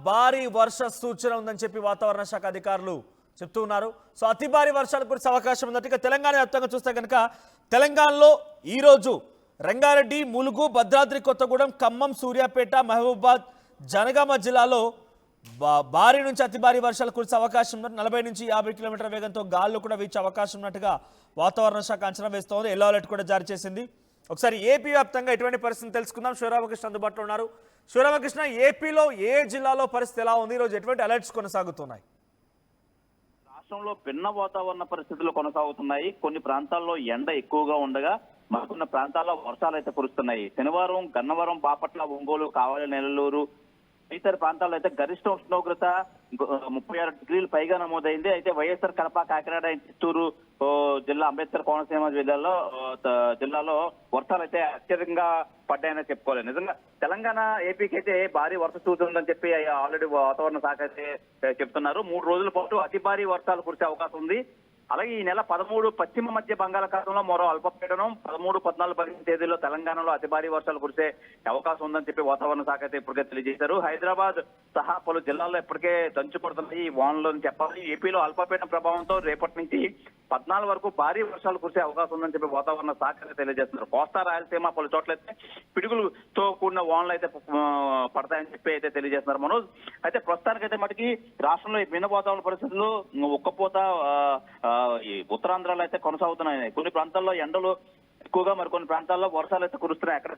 భారీ వర్ష సూచన ఉందని చెప్పి వాతావరణ శాఖ అధికారులు చెప్తూ ఉన్నారు. సో అతి భారీ వర్షాలు కురిసే అవకాశం ఉందంటే తెలంగాణ వ్యాప్తంగా చూస్తే కనుక తెలంగాణలో ఈరోజు రంగారెడ్డి, ములుగు, భద్రాద్రి కొత్తగూడెం, ఖమ్మం, సూర్యాపేట, మహబూబాద్, జనగామ జిల్లాలో భారీ నుంచి అతి భారీ వర్షాలు కురిసే అవకాశం ఉంది. 40 నుంచి 50 కిలోమీటర్ల వేగంతో గాలులు కూడా వీచే అవకాశం ఉన్నట్టుగా వాతావరణ శాఖ అంచనా వేస్తోంది. ఎల్లో అలర్ట్ కూడా జారీ చేసింది. ఒకసారి ఏపీ వ్యాప్తంగా ఎటువంటి పరిస్థితి తెలుసుకుందాం. శివరామకృష్ణ అందుబాటులో ఉన్నారు. శివరామకృష్ణ, ఏపీలో ఏ జిల్లాలో పరిస్థితి ఎలా ఉంది? ఈరోజు ఎటువంటి అలర్ట్స్ కొనసాగుతున్నాయి? రాష్ట్రంలో భిన్న వాతావరణ పరిస్థితులు కొనసాగుతున్నాయి. కొన్ని ప్రాంతాల్లో ఎండ ఎక్కువగా ఉండగా మరికొన్ని ప్రాంతాల్లో వర్షాలు అయితే కురుస్తున్నాయి. శనివారం గన్నవరం, బాపట్ల, ఒంగోలు, కావలి, నెల్లూరు ఇతర ప్రాంతాల్లో అయితే గరిష్ట ఉష్ణోగ్రత 36 డిగ్రీలు పైగా నమోదైంది. అయితే వైఎస్ఆర్ కడప, కాకినాడ, చిత్తూరు జిల్లా, అంబేద్కర్ కోనసీమ జిల్లాలో వర్షాలు అయితే అత్యధికంగా పడ్డాయని చెప్పుకోవాలి. నిజంగా తెలంగాణ, ఏపీకి అయితే భారీ వర్ష సూచన ఉందని చెప్పి ఆల్రెడీ వాతావరణ శాఖ అయితే చెప్తున్నారు. 3 రోజుల పాటు అతి భారీ వర్షాలు కురిసే అవకాశం ఉంది. అలాగే ఈ నెల 13 పశ్చిమ మధ్య బంగాళాఖాతంలో మరో అల్పపీడనం, 13, 14, 15 తేదీల్లో తెలంగాణలో అతి భారీ వర్షాలు కురిసే అవకాశం ఉందని చెప్పి వాతావరణ శాఖ అయితే ఇప్పటికే తెలియజేశారు. హైదరాబాద్ సహా పలు జిల్లాల్లో ఇప్పటికే దంచు పడుతున్నాయి ఈ వానలు అని చెప్పాలి. ఏపీలో అల్పపీడన ప్రభావంతో రేపటి నుంచి 14 వరకు భారీ వర్షాలు కురిసే అవకాశం ఉందని చెప్పి వాతావరణ శాఖ తెలియజేస్తున్నారు. కోస్తా రాయలసీమ పలు చోట్లయితే పిడుగులతో కూడిన వానలు అయితే పడతాయని చెప్పి అయితే తెలియజేస్తున్నారు మనోజ్. అయితే ప్రస్తుతానికైతే మటుకి రాష్ట్రంలో ఈ భిన్న వాతావరణ పరిస్థితులు ఉక్కపోత ఈ ఉత్తరాంధ్రలో అయితే కొనసాగుతున్నాయి. కొన్ని ప్రాంతాల్లో ఎండలు ఎక్కువగా, మరికొన్ని ప్రాంతాల్లో వర్షాలు అయితే కురుస్తున్నాయి. అక్కడ